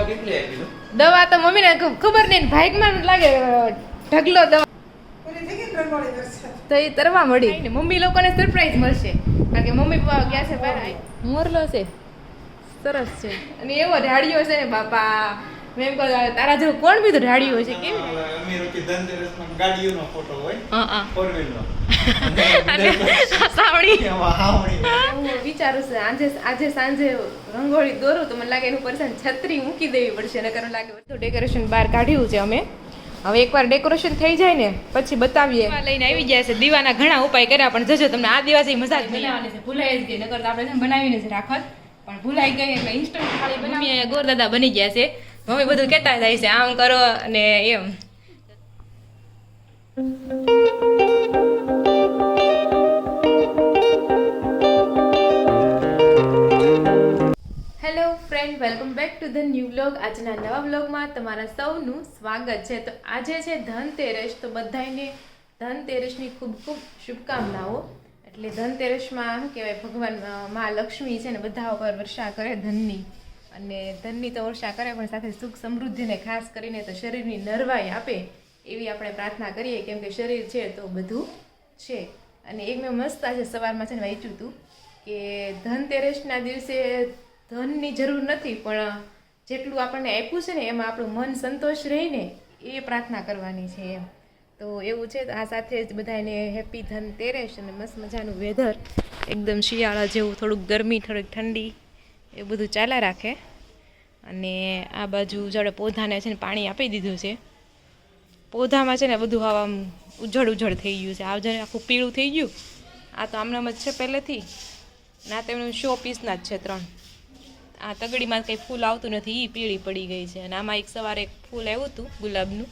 દવા તો મમ્મીને ખબર નહીં, ભાગમાં લાગે ઢગલો દવા તો એ તરવા મળી. મમ્મી લોકોને સરપ્રાઈઝ મળશે કારણ કે મમ્મી પપ્પા ગયા છે બહાર. મોરલો છે, સરસ છે, અને એવો ઢાળિયો છે ને બાપા. મેં કહું તારા જેવું કોણ બીજું ઢાળિયો છે? કેવી ગાડીઓનો ફોટો હોય, હા ફોર વ્હીલનો સાવણી વાવણી. હું વિચારું છું આજે સાંજે રંગોળી દોરું તો મને લાગે એનું પર છત્રી મૂકી દેવી પડશે, નકર લાગે બધું ડેકોરેશન બહાર કાઢ્યું છે અમે. હવે એકવાર ડેકોરેશન થઈ જાય ને પછી બતાવીએ. લઈને આવી ગયા છે, દીવાના ઘણા ઉપાય કર્યા પણ જજો તમને આ દિવસે મજા જ બનાવવાની છે. ભૂલાઈ જ ગઈ, નકર તો આપણે બનાવીને જ રાખત પણ ભૂલાઈ ગઈ એટલે ઇન્સ્ટન્ટ ખાલી બનાવી. ગોરદાદા બની ગયા છે, મમ્મી બધું કહેતા જાય છે આમ કરો અને એમ. Hello friend, welcome back to the new vlog. આજના નવા વ્લોગમાં તમારા સૌનું સ્વાગત છે. તો આજે છે ધનતેરસ, તો બધાને ધનતેરસની ખૂબ ખૂબ શુભકામનાઓ. એટલે ધનતેરસમાં શું કહેવાય, ભગવાન મા લક્ષ્મી છે ને બધા ઉપર વર્ષા કરે ધનની, અને ધનની તો વર્ષા કરે પણ સાથે સુખ સમૃદ્ધિને ખાસ કરીને તો શરીરની નરવાઈ આપે એવી આપણે પ્રાર્થના કરીએ, કેમ કે શરીર છે તો બધું છે. અને એક મેં મસ્ત આજે સવારમાં છે ને વાંચ્યું હતું કે ધનતેરસના દિવસે ધનની જરૂર નથી પણ જેટલું આપણને આપ્યું છે ને એમાં આપણું મન સંતોષ રહીને એ પ્રાર્થના કરવાની છે એમ. તો એવું છે. આ સાથે જ બધાને હેપી ધનતેરસ, અને મસ્ત મજાનું વેધર, એકદમ શિયાળા જેવું, થોડુંક ગરમી થોડીક ઠંડી એ બધું ચાલ્યા રાખે. અને આ બાજુ જોડે પૌધાને છે ને પાણી આપી દીધું છે. પૌધામાં છે ને બધું આમ ઉજળ થઈ ગયું છે. આ જ્યારે આખું પીળું થઈ ગયું, આ તો આમનામ જ છે પહેલેથી. ના તેમનું શો પીસના જ છે 3. આ તગડીમાં કંઈ ફૂલ આવતું નથી, એ પીળી પડી ગઈ છે. અને આમાં એક સવારે એક ફૂલ આવ્યું હતું ગુલાબનું,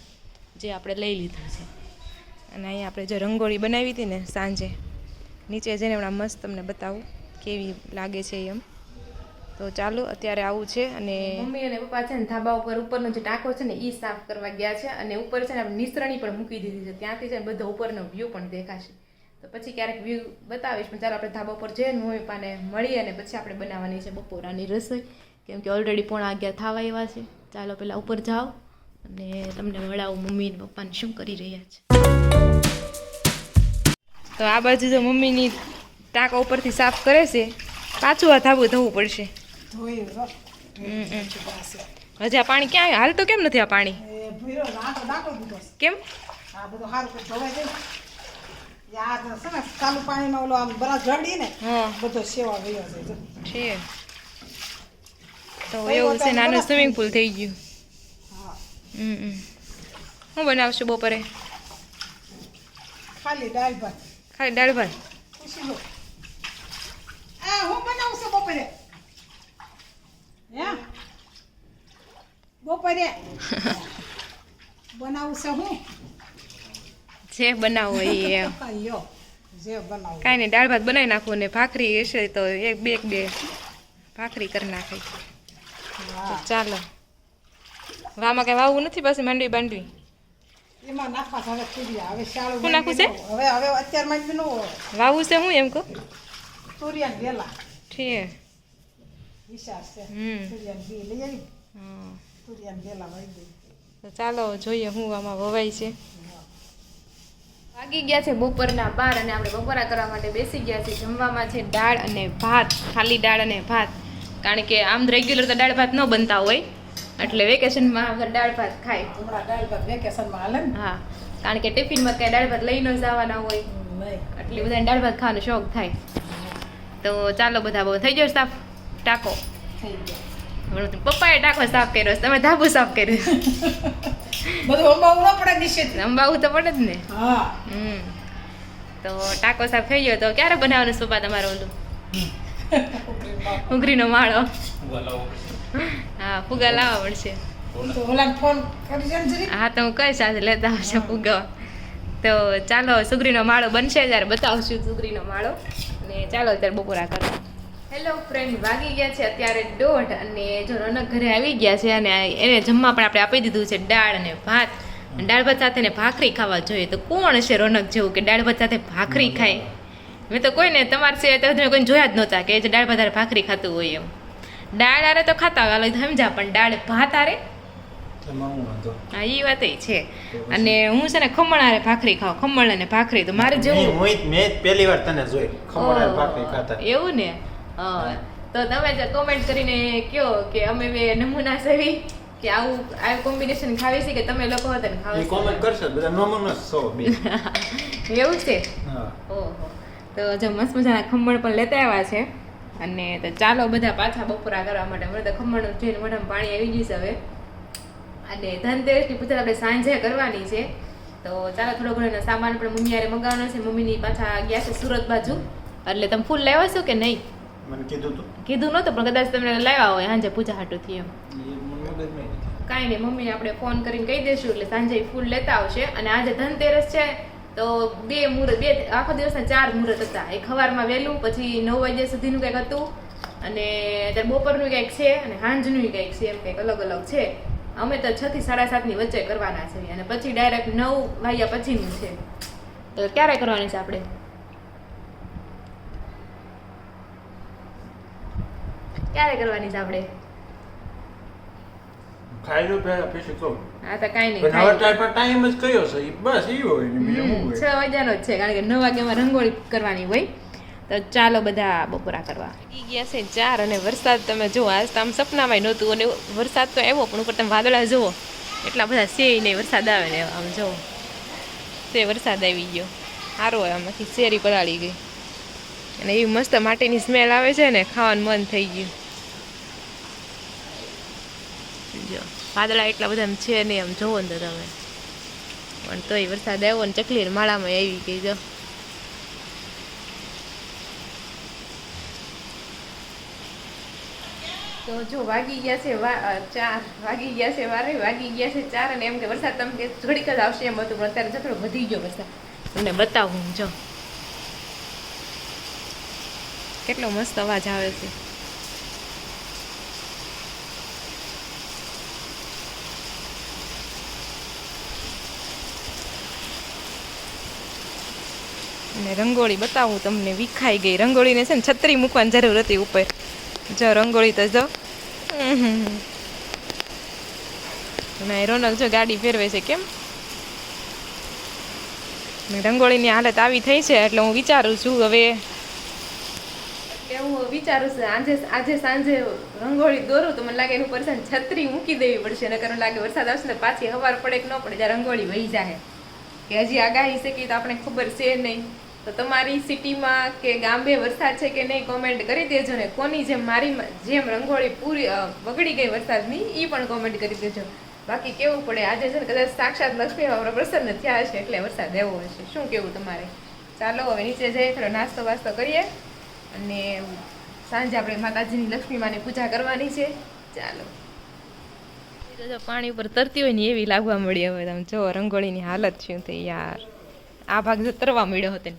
જે આપણે લઈ લીધું છે. અને અહીંયા આપણે જે રંગોળી બનાવી હતી ને સાંજે, નીચે જઈને હમણાં મસ્ત તમને બતાવું કેવી લાગે છે એમ. તો ચાલો અત્યારે આવું છે. અને મમ્મી અને પપ્પા છે ને ધાબા ઉપરનો જે ટાંકો છે ને એ સાફ કરવા ગયા છે. અને ઉપર છે ને આપણે નિસરણી પણ મૂકી દીધી છે, ત્યાંથી છે ને બધો ઉપરનો વ્યૂ પણ દેખાશે. તો પછી ક્યારેક વ્યૂ બતાવીશ, પણ ચાલો આપણે ધાબા ઉપર જઈને મમ્મી પપ્પાને મળીએ અને પછી આપણે બનાવવાની છે બપોરાની રસોઈ, કેમ કે ઓલરેડી 11:30 થવા આવ્યા છે. ચાલો પહેલાં ઉપર જાઓ અને તમને મળાવું મમ્મી અને પપ્પાને શું કરી રહ્યા છે. તો આ બાજુ તો મમ્મીની ટાંકા ઉપરથી સાફ કરે છે, પાછું આ ધાબું ધોવું પડશે. હજી આ પાણી ક્યાં હાલ તો કેમ નથી આ પાણી? કેમ? ચાલુ પાણીમાં ઓલો આમ બરા જડી ને બધો સેવા ગયો છે. તો એવું છે, નાનું સ્વિમિંગ પુલ થઈ ગયું. હું બનાવશું બપોરે? ખાલી દાળ ભાત. ખાલી દાળ ભાત? હું બનાવું છું બપોરે. બપોરે બનાવું છે હું જે બનાવો એ એમ. કાંઈ નહીં, દાળ ભાત બનાવી નાખું ને ભાખરી હશે તો એક બે ભાખરી કરી નાખી. ચાલો. વામાં કઈ વાવવું નથી પાછી માંડવી બાંડવી? એમાં નાખવા હવે તુરિયા, હવે શાળું શું નાખવું છે? હવે અત્યાર માંડવી નો વાવવું છે હું એમ કહું. તુરિયા વેલા ઠીક વિચાર છે. તુરિયા બી લઈ આવી, તુરિયા વેલા વાવી દઈ. તો ચાલો જોઈએ હું આમાં વવાય છે. વાગી ગયા છે બપોરના 12 અને આપણે બપોરા કરવા માટે બેસી ગયા છે. જમવામાં છે દાળ અને ભાત, ખાલી દાળ અને ભાત, કારણ કે આમ રેગ્યુલર તો દાળ ભાત ન બનતા હોય એટલે વેકેશનમાં દાળ ભાત ખાય. હમણાં દાળ ભાત વેકેશનમાં હાલે ને? હા, કારણ કે ટિફિનમાં કઈ દાળ ભાત લઈને જવાના હોય એટલે બધાને દાળ ભાત ખાવાનો શોખ થાય. તો ચાલો બધા બહુ થઈ ગયો સાફ ટાંકો. પપ્પાએ ટાંકો સાફ કર્યો, તમે ધાબુ સાફ કર્યું. બધું અંબાવું ન પડે નિશ્ચિત. અંબાવું તો પડે જ ને. હા. તો ટાંકો સાફ થઈ ગયો. તો ક્યારે બનાવવાનું પપ્પા તમારો ઓલું ઉગરીનો માળો? હા, ફુગા લાવવા પડશે. હા તો હું કઈ સાથે લેતા આવશે ફુગા. તો ચાલો સુગરીનો માળો બનશે ત્યારે બતાવશું સુગરીનો માળો. અને ચાલો અત્યારે બપોરા કરો. હેલો ફ્રેન્ડ, વાગી ગયા છે અત્યારે 1:30 અને જો રોનક ઘરે આવી ગયા છે અને એને જમવા પણ આપણે આપી દીધું છે દાળ અને ભાત. દાળ ભાત સાથે ને ભાખરી ખાવા જોઈએ. તો કોણ હશે રોનક જેવું કે દાળ ભાત સાથે ભાખરી ખાય? મેં તો કોઈને તમારા સિવાય તો કોઈને જોયા જ નહોતા કે દાળ ભાત ભાખરી ખાતું હોય એમ. દાળ આરે તો ખાતા હોય સમજા, પણ દાળ ભાત આરે એમાં હું વાંધો હા એ વાત છે. અને હું છે ને ખમણ આરે ભાખરી ખાઉં, ખમણ અને ભાખરી તો મારે જેવું મેં પહેલી વાર તને જોઈ ખમણ ભાખરી ખાતા. એવું ને હા. તો તમે જે કોમેન્ટ કરીને કયો કે અમે બે નમૂના સેવી કે આવું કોમ્બિનેશન ખાવી છે કે તમે લોકો હતા ને એ ખાવ કોમેન્ટ કરશે બધા નમૂના સો બે. એવું છે. હા ઓહો. તો જો મસ્ત મજાના ખમણ પણ લેતા આવ્યા છે. અને તો ચાલો બધા પાછા બપોરા કરવા માટે. મને તો ખમણ જોઈને મોઢામાં પાણી આવી ગયું છે હવે. અને ધનતેરસની પૂજા આપણે સાંજે કરવાની છે. તો ચાલો થોડો ઘણો એનો સામાન પણ મમ્મી યારે મંગાવવાનો છે. મમ્મીની પાછા ગયા છે સુરત બાજુ. એટલે તમે ફૂલ લાવ્યા છો કે નહીં? મને કીધું તું કીધું નહોતું પણ કદાચ તમને લાવ્યા હોય સાંજે પૂજા હાટુથી એમ. એ મને મગજમાં નથી. કાંઈ નહીં, મમ્મીને આપણે ફોન કરીને કહી દઈશું એટલે સાંજે ફૂલ લેતા આવશે. અને આજે ધનતેરસ છે તો બે આખો દિવસના 4 મુહૂર્ત હતા. એક સવારમાં વહેલું, પછી 9 વાગ્યા સુધીનું કંઈક હતું, અને અત્યારે બપોરનું કંઈક છે, અને સાંજનું કંઈક છે, એમ કંઈક અલગ અલગ છે. અમે તો 6 થી 7:30 ની વચ્ચે કરવાના છે, અને પછી ડાયરેક્ટ 9 વાગ્યા પછીનું છે. તો ક્યારે કરવાની છે આપણે? ક્યારે કરવાની છે આપણે? ખાઈ લો પહેલા પછી કહું. હા તો કાંઈ પણ નહીં, હવે ટાઈમ જ કયો છે બસ ઈ હોય ને બીજું શું હોય. 6 વાગ્યાનો જ છે, કારણ કે 9 વાગ્યામાં રંગોળી કરવાની હોય. તો ચાલો બધા બપોરા કરવા ગયા છે 4. અને વરસાદ તમે જુઓ, આજ તો આમ સપનામાં નહોતું, અને વરસાદ તો આવ્યો પણ ઉપર તમે વાદળા જુઓ એટલા બધા છે નહીં, વરસાદ આવે ને આમ જુઓ તે વરસાદ આવી ગયો. સારું હોય, આમાંથી શેરી પલાળી ગઈ, અને એવી મસ્ત માટીની સ્મેલ આવે છે ને, ખાવાનું મન થઈ ગયું. જો વાદળા એટલા બધા આમ છે નહીં, આમ જોવો ને તો તમે, પણ તોય વરસાદ આવ્યો ને ચકલી માળામાં આવી ગઈ. જો તો જો વાગી ગયા છે 4 વાગી ગયા છે, વાગી ગયા છે 4. અને એમ કે વરસાદ તમે કે ઘડીક જ આવશે એમ હતું, પણ અત્યારે થોડો વધી ગયો વરસાદ. તમને બતાવું જો કેટલો મસ્ત અવાજ આવે છે. અને રંગોળી બતાવું તમને, વિખાઈ ગઈ રંગોળીને છે ને છત્રી મૂકવાની જરૂર હતી ઉપર. જો રંગોળી તો જો અને રોનક જો ગાડી ફેરવે છે કેમ. રંગોળીની હાલત આવી થઈ છે એટલે હું વિચારું છું હવે, હું વિચારું છું આજે સાંજે રંગોળી દોરું તો મને લાગે એનું પર છત્રી મૂકી દેવી પડશે, નકર લાગે વરસાદ આવશે ને પાછી હવાર પડે કે ન પડે ત્યાં રંગોળી વહી જાય. કે હજી આગાહી છે કે તો આપણે ખબર છે નહીં. તો તમારી સિટીમાં કે ગામડે વરસાદ છે કે નહીં કોમેન્ટ કરી દેજો ને. કોની જેમ મારી જેમ રંગોળી પૂરી બગડી ગઈ વરસાદની એ પણ કોમેન્ટ કરી દેજો. બાકી કેવું પડે આજે છે ને, કદાચ સાક્ષાત લક્ષ્મી પ્રસન્ન થયા હશે એટલે વરસાદ આવ્યો હશે. શું કેવું તમારે? ચાલો હવે નીચે જઈએ, થોડો નાસ્તો વાસ્તો કરીએ, અને સાંજે આપણે માતાજીની લક્ષ્મી માની પૂજા કરવાની છે. ચાલો. પાણી ઉપર તરતી હોય ને એવી લાગવા મળી. હવે તમે જો રંગોળીની હાલત શું થઈ યાર. આ ભાગ જો તરવા મળ્યો હતો,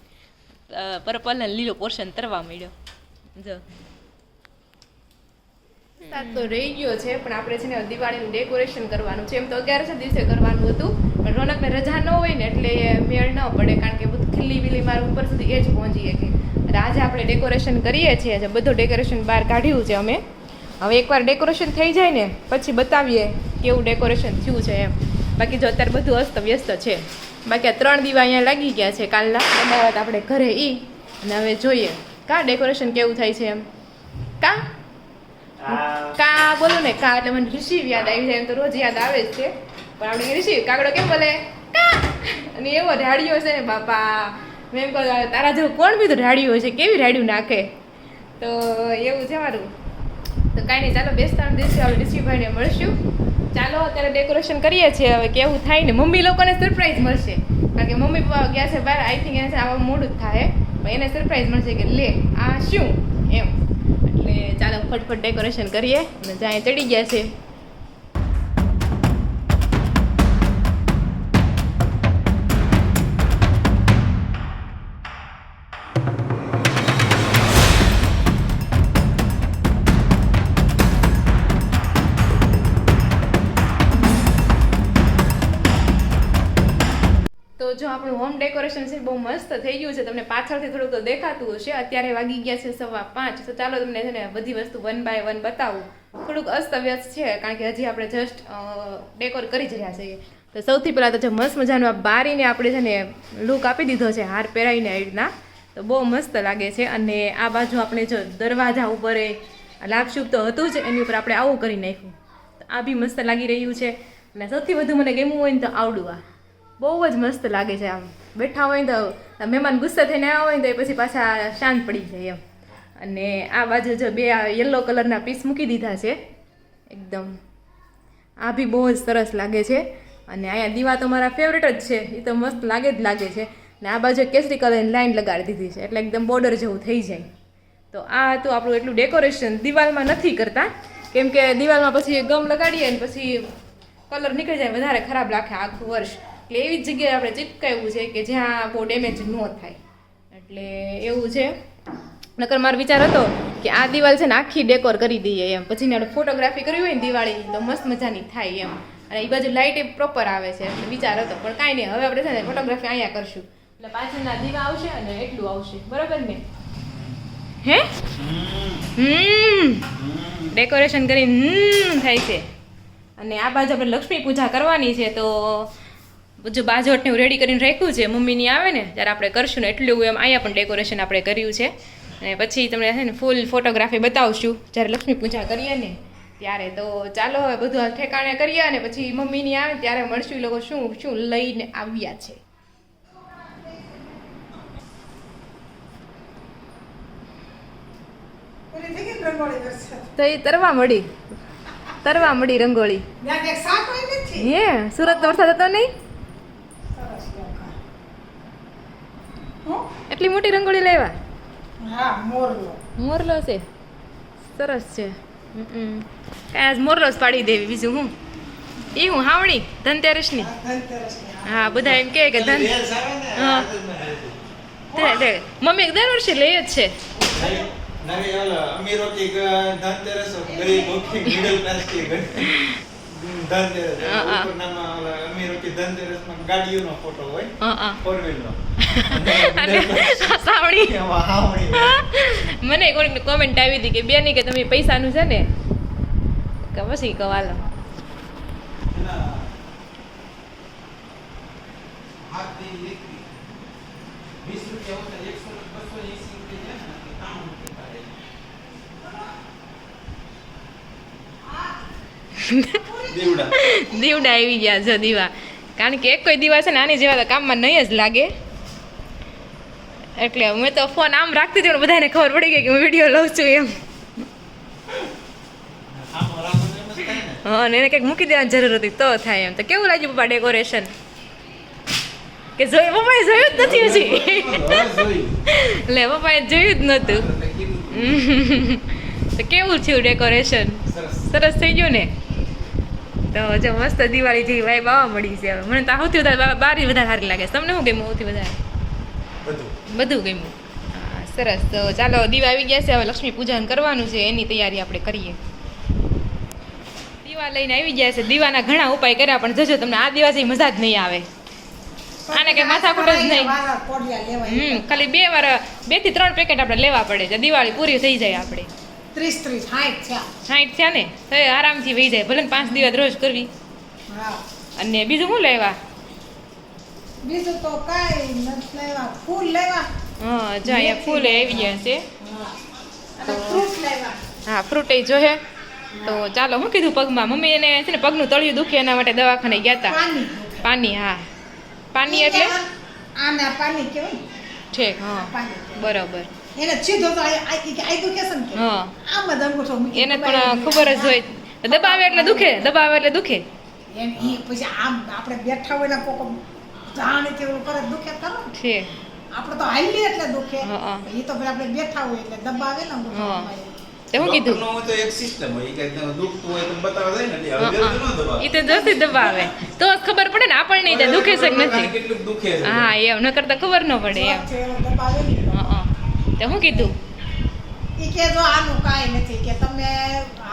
પર્પલ ને લીલો પોર્શન તરવા મળ્યો. જો વરસાદ તો રહી ગયો છે, પણ આપણે છે ને દિવાળીનું ડેકોરેશન કરવાનું છે. એમ તો 11 દિવસે કરવાનું હતું, પણ રોનકને રજા ન હોય ને એટલે મેળ ન પડે, કારણ કે બધું ખીલી વિલી મારું ઉપર સુધી એ જ પહોંચીએ કે આજે આપણે ડેકોરેશન કરીએ છીએ. બધું ડેકોરેશન બહાર કાઢ્યું છે અમે. હવે એકવાર ડેકોરેશન થઈ જાય ને પછી બતાવીએ કેવું ડેકોરેશન થયું છે એમ. બાકી જો અત્યારે બધું અસ્ત વ્યસ્ત છે. બાકી આ 3 દીવા અહીંયા લાગી ગયા છે કાલના અમદાવાદ આપણે ઘરે અને હવે જોઈએ કા ડેકોરેશન કેવું થાય છે એમ. કા બોલો ને કા એટલે મને ઋષિ યાદ આવી જાય. એમ તો રોજ યાદ આવે જ છે, પણ આપણે ઋષિ કાગડો કેમ બોલે કા, અને એવો રાડિયો છે ને બાપા. મેં કહું તારા જેવું કોણ બીજું રાડિયો છે, કેવી રાડિયું નાખે. તો એવું છે મારું. તો કાંઈ નહીં, ચાલો બેસતા દિવસે હવે ઋષિભાઈને મળશું. ચાલો અત્યારે ડેકોરેશન કરીએ છીએ, હવે કેવું થાય ને. મમ્મી લોકોને સરપ્રાઈઝ મળશે, કારણ કે મમ્મી પપ્પા ગયા છે બહાર. આઈ થિંક એને આવા મોડું જ થાય, પણ એને સરપ્રાઈઝ મળશે કે લે આ શું એમ. એટલે ચાલો ફટફટ ડેકોરેશન કરીએ, અને જ્યાં ચડી ગયા છે. તો જો આપણું હોમ ડેકોરેશન છે બહુ મસ્ત થઈ ગયું છે. તમને પાછળથી થોડુંક તો દેખાતું હશે. અત્યારે વાગી ગયા છે 5:15. તો ચાલો તમને છે ને બધી વસ્તુ 1 by 1 બતાવું. થોડુંક અસ્તવ્યસ્ત છે કારણ કે હજી આપણે જસ્ટ ડેકોર કરી જ રહ્યા છીએ. તો સૌથી પહેલાં તો જો મસ્ત મજાનું આ બારીને આપણે છે ને લુક આપી દીધો છે હાર પહેરાવીને આવી રીતના. તો બહુ મસ્ત લાગે છે. અને આ બાજુ આપણે જો દરવાજા ઉપર લાભશુભ તો હતું જ, એની ઉપર આપણે આવું કરી નાખ્યું. તો આ બી મસ્ત લાગી રહ્યું છે. અને સૌથી વધુ મને ગમ્યું હોય ને તો આવડું આ બહુ જ મસ્ત લાગે છે. આમ બેઠા હોય ને તો મહેમાન ગુસ્સે થઈને આવ્યા હોય ને તો એ પછી પાછા શાંત પડી જાય એમ. અને આ બાજુ જો 2 યલો કલરના પીસ મૂકી દીધા છે એકદમ. આ બી બહુ જ સરસ લાગે છે. અને અહીંયા દીવા તો મારા ફેવરેટ જ છે, એ તો મસ્ત લાગે જ લાગે છે. ને આ બાજુ કેસરી કલરની લાઈન લગાડી દીધી છે એટલે એકદમ બોર્ડર જેવું થઈ જાય. તો આ હતું આપણું એટલું ડેકોરેશન. દિવાલમાં નથી કરતા કેમ કે દિવાલમાં પછી ગમ લગાડીએ ને પછી કલર નીકળી જાય, વધારે ખરાબ લાગે આખું વર્ષ. એટલે એવી જ જગ્યાએ આપણે ચીપકાવ્યું છે કે જ્યાં બહુ ડેમેજ ન થાય. એટલે એવું છે. નકર મારો વિચાર હતો કે આ દિવાલ છે ને આખી ડેકોર કરી દઈએ એમ, પછી આપણે ફોટોગ્રાફી કરવી હોય ને દિવાળીની તો મસ્ત મજાની થાય એમ. અને એ બાજુ લાઇટ એ પ્રોપર આવે છે એટલે વિચાર હતો. પણ કાંઈ નહીં, હવે આપણે છે ને ફોટોગ્રાફી અહીંયા કરશું એટલે પાછળના દીવા આવશે અને એટલું આવશે. બરાબર ને? હે ડેકોરેશન કરીને થાય છે. અને આ બાજુ આપણે લક્ષ્મી પૂજા કરવાની છે તો જો બાજોટને હું રેડી કરીને રાખ્યું છે. મમ્મીની આવે ને ત્યારે આપણે કરશું ને એટલું એમ. અહીંયા પણ ડેકોરેશન આપણે કર્યું છે. અને પછી તમને છે ને ફૂલ ફોટોગ્રાફી બતાવશું જ્યારે લક્ષ્મી પૂજા કરીએ ને ત્યારે. તો ચાલો હવે બધું ઠેકાણે કરીએ અને પછી મમ્મીની આવે ત્યારે મળશું એ લોકો શું શું લઈને આવ્યા છે. તો એ તરવા મળી રંગોળી. હે સુરત તો વરસાદ હતો નહીં? એટલી મોટી રંગોળી લેવા? મોરલો છે, સરસ છે. આજ મોરલો જ પાડી દેવી, બીજું હું એ હું હાવણી ધનતેરસની. હા બધા એમ કે ધન હા મમ્મી દર વર્ષે લે જ છે. મને કોઈ કોમેન્ટ આવી હતી કે બેની કે તમે પૈસાનું છે ને કે પછી કવાલો દીવડા આવી ગયા જો દીવા. કારણ કે એક કોઈ દીવા છે ને આની જેવા તો કામમાં નહીં જ લાગે. એટલે મેં તો ફોન આમ રાખતી હતી બધાને ખબર પડી ગઈ કે હું વિડીયો લઉં છું એમ. હા ને એને કંઈક મૂકી દેવાની જરૂર હતી તો થાય એમ. તો કેવું લાગ્યું પપ્પા ડેકોરેશન? કે જોયું? પપ્પાએ જોયું જ નથી હજી. એટલે પપ્પાએ જોયું જ નહોતું. તો કેવું થયું ડેકોરેશન? સરસ થઈ ગયું ને? તો જો મસ્ત દિવાળી જેવી વાઈબ આવવા મળી છે. હવે મને તો સૌથી વધારે બારી વધારે સારી લાગે. તમને શું ગમ્યું સૌથી વધારે? બધું ગમ્યું. હા સરસ. તો ચાલો દીવા આવી ગયા છે, હવે લક્ષ્મી પૂજન કરવાનું છે એની તૈયારી આપણે કરીએ. દીવા લઈને આવી ગયા છે. દીવાના ઘણા ઉપાય કર્યા પણ જજો તમને આ દીવા જેવી મજા જ નહીં આવે. આને કઈ માથાકૂટ જ નહીં. ખાલી 2 થી 3 પેકેટ આપણે લેવા પડે. દિવાળી પૂરી થઈ જાય આપણે 60 થયા ને તો આરામથી વહી જાય. ભલે 5 દિવસ રોજ કરવી. અને બીજું શું લેવા? બીજું તો કાઈ નથી લેવા. ફૂલ લેવા. હા જો અહીંયા ફૂલ આવી ગયા છે. ફ્રૂટ લેવા. હા ફ્રૂટ એ જોહે. તો ચાલો હું કીધું પગમાં મમ્મી એને છે ને પગનું તળિયું દુખે એના માટે દવાખાને ગયા હતા. પાણી. હા પાણી એટલે આના પાણી કહેવાય. ઠીક હા બરાબર. એને સીધો તો આઈ દુખે છે ને. હા આમાં દંગોઠો મૂકી એને પણ ખબર જ હોય. દબાવે એટલે દુખે. એમ ઈ પછી આમ આપણે બેઠા હોય ને કોક જાણે તેવું કરે દુખે કરો છે. આપણે તો હાલી એટલે દુખે. હા ઈ તો આપણે બેઠા હોય એટલે દબાવે ને. હા તે હું કીધું તો એક સિસ્ટમ હોય કે દુખતું હોય તો બતાવવા જાય ને એટલે હવે ન દબાવે. ઈ તો જલ્દી દબાવે તો જ ખબર પડે ને આપણને તે દુખે છે કે નથી. કેટલું દુખે છે. હા એમ ન કરતા ખબર ન પડે એમ. દબાવે ને. હા તે હું કીધું ઈ કે જો આનું કાંઈ નથી કે તમે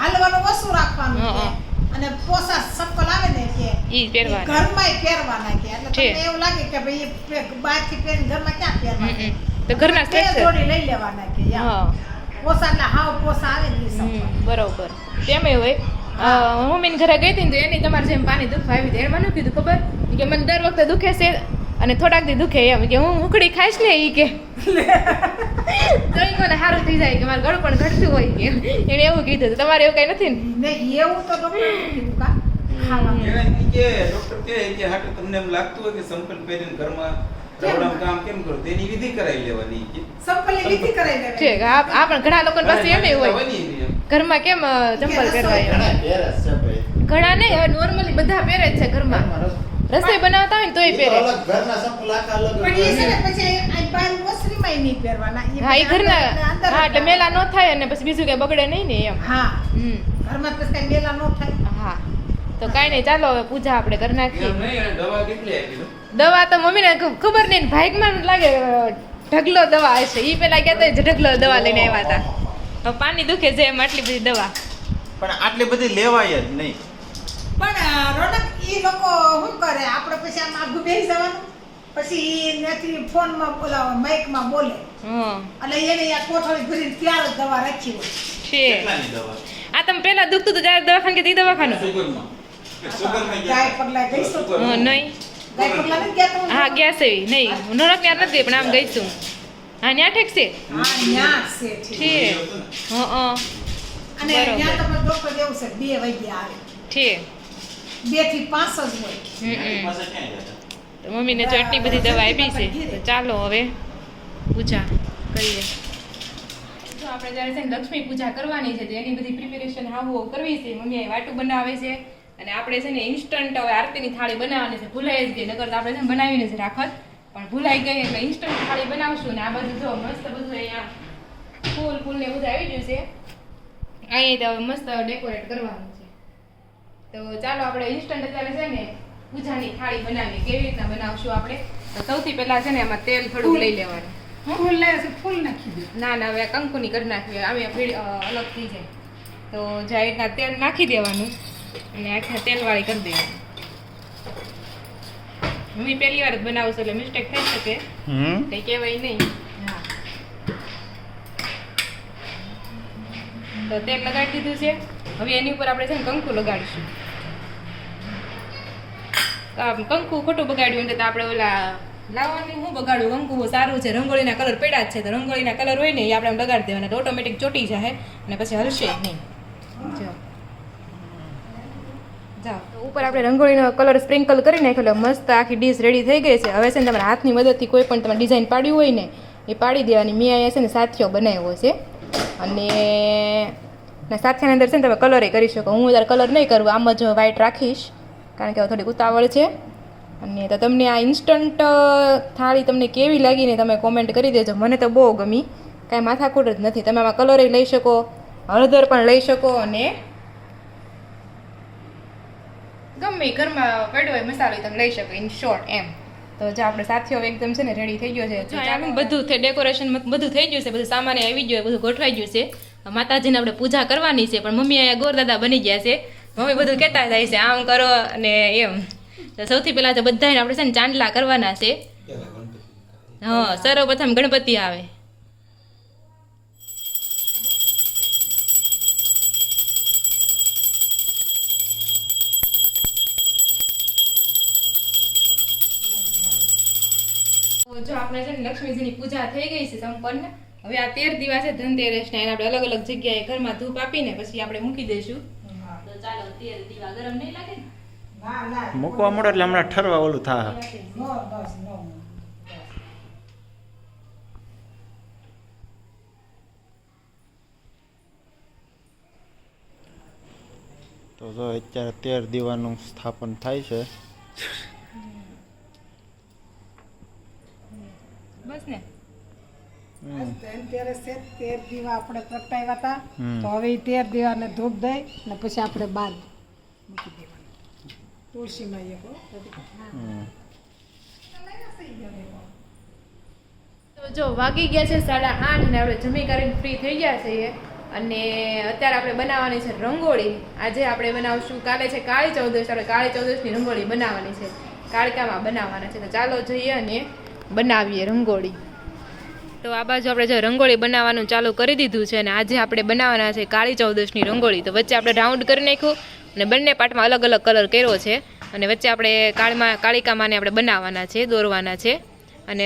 હાલવાનું વસ્તુ રાખવાનું હા. અને પોસા સક્કલ આવે ને કે ઈ પહેરવાના. ઘરમાંય પહેરવાના કે એટલે છે. તમને એવું લાગે કે ભાઈ એ બહારથી પહેરીને ઘરમાં ક્યાં પહેરવાના તો ઘરના બે સ્ટ્રક્ચર. જોડી લઈ લેવાના કે યાર. હા પોસા એટલે હાવ પોસા આવે ને ઈ સંભાળ. બરોબર તેમે હોય. મમ્મીને ઘરે ગઈ હતી ને તો એની તમારે જેમ પાણી દુખવા આવી હતી એને મને કીધું ખબર ઈ કે મને દર વખતે દુખે છે અને થોડાક દી દુખે એમ કે હું ઉકળી ખાઈશ ને ઈ કે તો ઈ કોને સારું થઈ જાય કે મારું ગળું પણ ઘટતું હોય કે એને એવું કીધું તો તમારે એવું કઈ નથી ને. ને એવું તો ડોક્ટરે કીધું કા ખાવાનું. એને ઈ કે ડોક્ટર કહે કે હાટુ તમને એમ લાગતું હોય કે સંપલ પહેરીને ઘરમાં રવડામ કામ કેમ કરો તેની વિધિ કરાવી લેવાની કે સંપલની વિધિ કરાઈ લેવાની. છે કે આ પણ ઘણા લોકો પાસે એમ હોય ઘરમાં કેમ ચંપલ પહેરવાય ઘણા પહેરે છે ભાઈ. ઘણા નહીં હવે નોર્મલી બધા પહેરે જ છે ઘરમાં રસોઈ બનાવતા હોય ને તોય ઈ તો પહેરે. અલગ ઘરના સંપલ આખા અલગ પણ એ છે ને પછી આ બહાર ઓસરીમાંય નહીં પહેરવાના. હા એ ઘરના અંદર જ હા એટલે મેલા ન થાય અને પછી બીજું કઈ બગડે નહીં ને એમ. હા હમ ઘરમાં પછી કઈ મેલા ન થાય. હા તો કાંઈ નહીં ચાલો હવે પૂજા આપણે કરી નાખીએ. એમ નહીં અને દવા કેટલી આપી દો દવા તો મમ્મીને ખબર નહીં ભાગમાં લાગે ઢગલો દવા હશે ઈ પેલા કહેતા ઢગલો દવા લઈને આવ્યા હતા. હવે પાણી દુખે છે એમ આટલી બધી દવા. પણ આટલી બધી લેવાય જ નહીં. પણ રોનક ઈ લોકો શું કરે આપણે પછી આમ આગું બેસી જવાનું પછી ઈ નથી ફોનમાં બોલાવે માઇકમાં બોલે હં એટલે એને આ કોથળી ભરીને ત્યાર જ દવા રાખી હોય. છે કેટલાની દવા? આ તમે પેલા દુખતું હતું ત્યારે દવાખાને કે દવાખાનું સુગરમાં સુગરમાં ગાય પગલા ગઈશું તો. નહીં ગાય પગલા નથી ગયા તું? હા ગયા છે નહીં નોરક ત્યાં નથી ગઈ પણ આમ ગઈ છું. હા ત્યાં ઠેક છે હા ન્યા છે ઠીક. છે હં અને બરોબર. ન્યા તો પણ ડોક્ટર એવું છે 2 વાગ્યે આવે છે 2 થી 5 જ હોય. હમ પાસે ક્યાં ગયા? તો મમ્મીને જો એટલી બધી દવા આપી છે તો ચાલો હવે પૂજા કરીએ. જો આપણે જ્યારે છે ને લક્ષ્મી પૂજા કરવાની છે તો એની બધી પ્રિપેરેશન હાવો કરવી છે. મમ્મીએ વાટું બનાવે છે અને આપણે છે ને ઇન્સ્ટન્ટ હવે આરતીની થાળી બનાવવાની છે. ભૂલાઈ જ ગઈ નકર તો આપણે છે ને બનાવીને જ રાખત પણ ભૂલાઈ ગઈ એટલે ઇન્સ્ટન્ટ થાળી બનાવશું ને આ બધું જો મસ્ત બધું અહીંયા ફૂલ ને બધું આવી ગયું છે. અહીંયા તો મસ્ત ડેકોરેટ કરવાનું છે. તો ચાલો આપણે ઇન્સ્ટન્ટ અત્યારે છે ને પૂજાની થાળી બનાવીએ. કેવી રીતના બનાવશું આપણે તો સૌથી પહેલા છે ને એમાં તેલ થોડું લઈ લેવાનું. ફૂલ લે છે ફૂલ નાખી દે. ના ના હવે કંકુની કરી નાખવી આમે અલગ થઈ જાય તો જે આ રીતના તેલ નાખી દેવાનું અને આખા તેલવાળી કરી દેવાની. હું પહેલી વાર જ બનાવું છું એટલે મિસ્ટેક થઈ શકે કંઈ કહેવાય નહીં. હા તો તેલ લગાડી દીધું છે. હવે એની ઉપર આપણે છે ને કંકુ લગાડીશું. કંકુ ખોટું બગાડ્યું એટલે તો આપણે ઓલા લાવવાની હું બગાડું કંકુ બહુ સારું છે. રંગોળીના કલર પડ્યા જ છે તો રંગોળીના કલર હોય ને એ આપણે આમ લગાડી દેવાના તો ઓટોમેટિક ચોટી જાય અને પછી હલશે નહીં. જાઓ તો ઉપર આપણે રંગોળીનો કલર સ્પ્રિંકલ કરી નાખ્યો એટલે મસ્ત આખી ડીશ રેડી થઈ ગઈ છે. હવે છે ને તમારા હાથની મદદથી કોઈ પણ તમારે ડિઝાઇન પાડ્યું હોય ને એ પાડી દેવાની. મેં અહીંયા છે ને સાથીઓ બનાવ્યો છે અને સાથીયાની અંદર છે ને તમે કલરે કરી શકો. હું અત્યારે કલર નહીં કરું આમ જ વ્હાઈટ રાખીશ કારણ કે હવે થોડીક ઉતાવળ છે. અને તો તમને આ ઇન્સ્ટન્ટ થાળી તમને કેવી લાગીને તમે કોમેન્ટ કરી દેજો. મને તો બહુ ગમી કાંઈ માથાકૂટ જ નથી. તમે આમાં કલરે લઈ શકો હળદર પણ લઈ શકો અને ગમે એ ઘરમાં પડ્યો હોય મસાલો તમે લઈ શકો ઇન શોર્ટ એમ. તો જો આપણે સાથીઓ એકદમ છે ને રેડી થઈ ગયો છે. બધું ડેકોરેશન બધું થઈ ગયું છે. બધું સામાન આવી ગયો બધું ગોઠવાઈ ગયું છે. માતાજીને આપણે પૂજા કરવાની છે પણ મમ્મી અહીંયા ગોરદાદા બની ગયા છે. મમ્મી બધું કહેતા જાય છે આમ કરો અને એમ. તો સૌથી પહેલાં તો બધાને આપણે છે ને ચાંદલા કરવાના છે. હા સર્વપ્રથમ ગણપતિ આવે. જો આપણે છે ને લક્ષ્મીજીની પૂજા થઈ ગઈ છે સંપન્ન. હવે આ 13 દિવસ છે ધનતેરસના એને આપણે અલગ અલગ જગ્યાએ ઘરમાં ધૂપ આપીને પછી આપણે મૂકી દઈશું. તો ચાલો 13 દીવા ગરમ નહીં લાગે ને? ના ના મૂકવા મળે એટલે હમણાં ઠરવા ઓલું થાય. નો બસ નો. તો જો અત્યારે 13 દીવાનું સ્થાપન થાય છે. બસ ને ધનતેરસ છે 13 દીવા આપણે પ્રગટાવ્યા હતા હમ. તો હવે 13 દીવાને ધૂપ દઈ ને પછી આપણે બાર મૂકી દેવાનું તુલસીમાં એક હો. હમ. તો જો વાગી ગયા છે 8:30 અને આપણે જમી કરીને ફ્રી થઈ ગયા છીએ. અને અત્યારે આપણે બનાવવાની છે રંગોળી. આજે આપણે બનાવશું, કાલે છે કાળી ચૌદશ, આપણે કાળી ચૌદશની રંગોળી બનાવવાની છે, કાળકામાં બનાવવાના છે. તો ચાલો જઈએ અને બનાવીએ રંગોળી. તો આ બાજુ આપણે જો રંગોળી બનાવવાનું ચાલુ કરી દીધું છે અને આજે આપણે બનાવવાના છે કાળી ચૌદશની રંગોળી. તો વચ્ચે આપણે રાઉન્ડ કરી નાખ્યું અને બંને પાર્ટમાં અલગ અલગ કલર કર્યો છે અને વચ્ચે આપણે કાળિકામાંને આપણે બનાવવાના છે, દોરવાના છે અને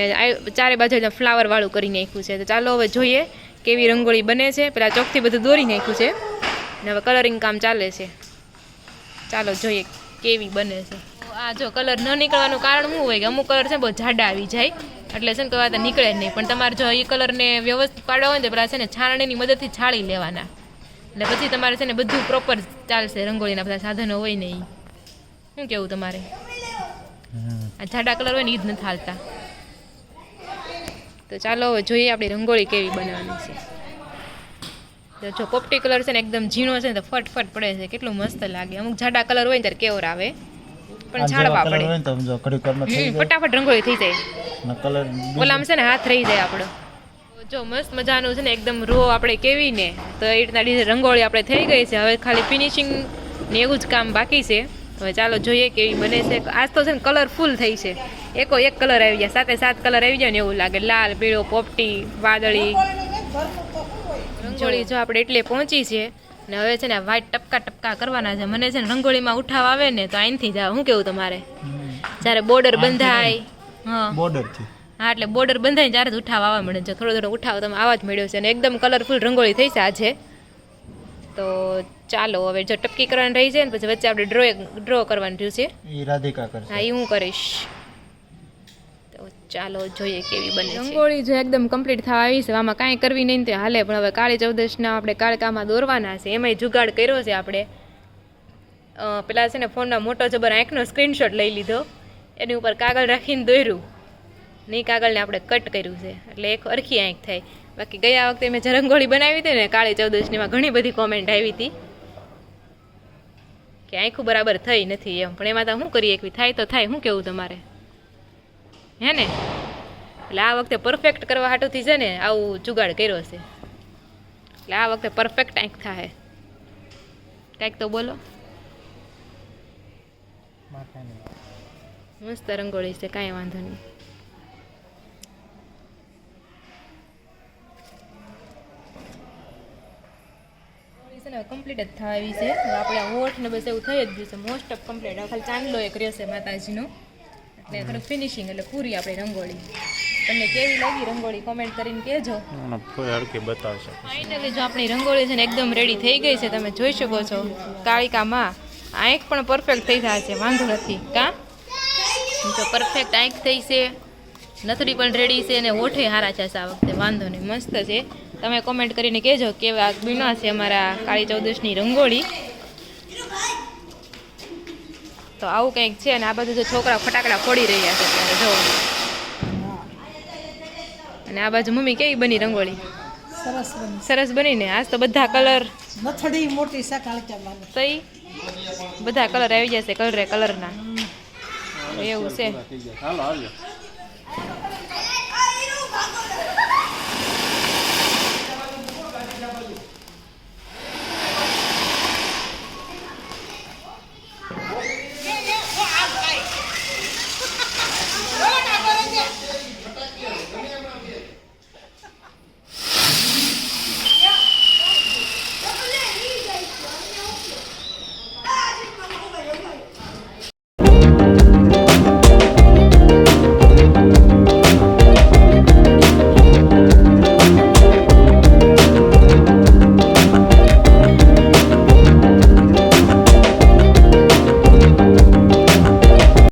ચારે બાજુ એકદમ ફ્લાવર વાળું કરી નાખ્યું છે. તો ચાલો હવે જોઈએ કેવી રંગોળી બને છે. પેલા ચોકથી બધું દોરી નાખ્યું છે અને હવે કલરિંગ કામ ચાલે છે. ચાલો જોઈએ કેવી બને છે. આ જો કલર ન નીકળવાનું કારણ શું હોય કે અમુક કલર છે બહુ જાડા આવી જાય એટલે છે ને કોઈ વાત નીકળે જ નહીં. પણ તમારે જો એ કલરને વ્યવસ્થિત પાડવા હોય ને તો પેલા છે ને છાણણીની મદદથી છાળી લેવાના એટલે પછી તમારે છે ને બધું પ્રોપર ચાલશે. રંગોળીના બધા સાધનો હોય ને એ શું કેવું તમારે? આ જાડા કલર હોય ને એ જ નથી હાલતા. તો ચાલો હવે જોઈએ આપણી રંગોળી કેવી બનાવવાની છે. તો જો પોપટી કલર છે ને એકદમ ઝીણો છે ને તો ફટફટ પડે છે, કેટલું મસ્ત લાગે. અમુક જાડા કલર હોય ને ત્યારે કેવર આવે પણ છાડવા પડે, ફટાફટ રંગોળી થઈ જાય. ઓલામ છે ને હાથ રહી જાય આપણો. જો મસ્ત મજાનું છે ને એકદમ રો આપણે કેવી ને તો એ રીતના રંગોળી આપણે થઈ ગઈ છે. હવે ખાલી ફિનિશિંગ ને એવું જ કામ બાકી છે. હવે ચાલો જોઈએ કેવી બને છે. આજ તો છે ને કલરફુલ થઈ છે, એકો એક કલર આવી જાય, 7 કલર આવી જાય ને એવું લાગે. લાલ, પીળો, પોપટી, વાદળી રંગોળી જો આપણે એટલે પહોંચી છે ને હવે છે ને વ્હાઈટ ટપકા ટપકા કરવાના છે. મને છે ને રંગોળીમાં ઉઠાવ આવે ને તો અહીંથી જાવ. શું કેવું તમારે? જ્યારે બોર્ડર બંધાય, હા હા, એટલે બોર્ડર બંધાય ત્યારે જ ઉઠાવ આવવા મળે છે. થોડો થોડો ઉઠાવ તમે આવા જ મળ્યો છે અને એકદમ કલરફુલ રંગોળી થઈ છે આજે. તો ચાલો હવે જો ટપકી કરવાની રહી છે ને પછી વચ્ચે આપણે ડ્રો કરવાનું રહ્યું છે. હા, એ હું કરીશ. તો ચાલો જોઈએ કેવી બને છે રંગોળી. જો એકદમ કમ્પ્લીટ થવા આવી છે, આમાં કાંઈ કરવી નહીં તે હાલે. પણ હવે કાળી ચૌદશના આપણે કાળકામાં દોરવાના છે. એમાંય જુગાડ કર્યો છે આપણે. પેલા છે ને ફોનનો મોટો જબર આંખનો સ્ક્રીનશોટ લઈ લીધો, એની ઉપર કાગળ રાખીને દોર્યું ને એ કાગળને આપણે કટ કર્યું છે એટલે એક અરખી આંખ થાય. બાકી ગયા વખતે મેં જે રંગોળી બનાવી હતી ને કાળી ચૌદશનીમાં ઘણી બધી કોમેન્ટ આવી હતી કે આંખું બરાબર થઈ નથી એમ. પણ એમાં તો શું કરીએ, એકવી થાય તો થાય. શું કેવું તમારે? હે ને? એટલે આ વખતે પરફેક્ટ કરવા હાટુથી છે ને આવું જુગાડ કર્યો છે. એટલે આ વખતે પરફેક્ટ આંખ થાય. કાંઈક તો બોલો. મસ્ત રંગોળી છે, કાંઈ વાંધો નહીં. કમ્પ્લીટ જ થવા આવી છે. આપણે હોઠ ને બસ એવું થઈ જ ગયું છે મોસ્ટ ઓફ કમ્પ્લીટ. ખાલી ચાંદલો એક રહેશે માતાજીનો એટલે થોડુંક ફિનિશિંગ એટલે પૂરી આપણી રંગોળી. તમને કેવી લાગી રંગોળી કોમેન્ટ કરીને કહેજો. ફાઇનલી જો આપણી રંગોળી છે ને એકદમ રેડી થઈ ગઈ છે. તમે જોઈ શકો છો કાળિકામાં આંખ પણ પરફેક્ટ થઈ જાય છે, વાંધો નથી. કાં તો પરફેક્ટ આંખ થઈ છે, નથડી પણ રેડી છે અને હોઠે હારા છે આ વખતે, વાંધો નહીં, મસ્ત છે. તમે કોમેન્ટ કરીને કહેજો કેવા બન્યા છે અમારા કાળી ચૌદશની રંગોળી. તો આવું કંઈક છે અને આ બધું જો છોકરા ફટાકડા ફોડી રહ્યા છે ત્યારે જો. અને આ બાજુ મમ્મી કેવી બની રંગોળી? સરસ બની ને. આજ તો બધા કલર નથડી મોટી છે કાળકામાં, તઈ બધા કલર આવી જશે કલરના એવું છે.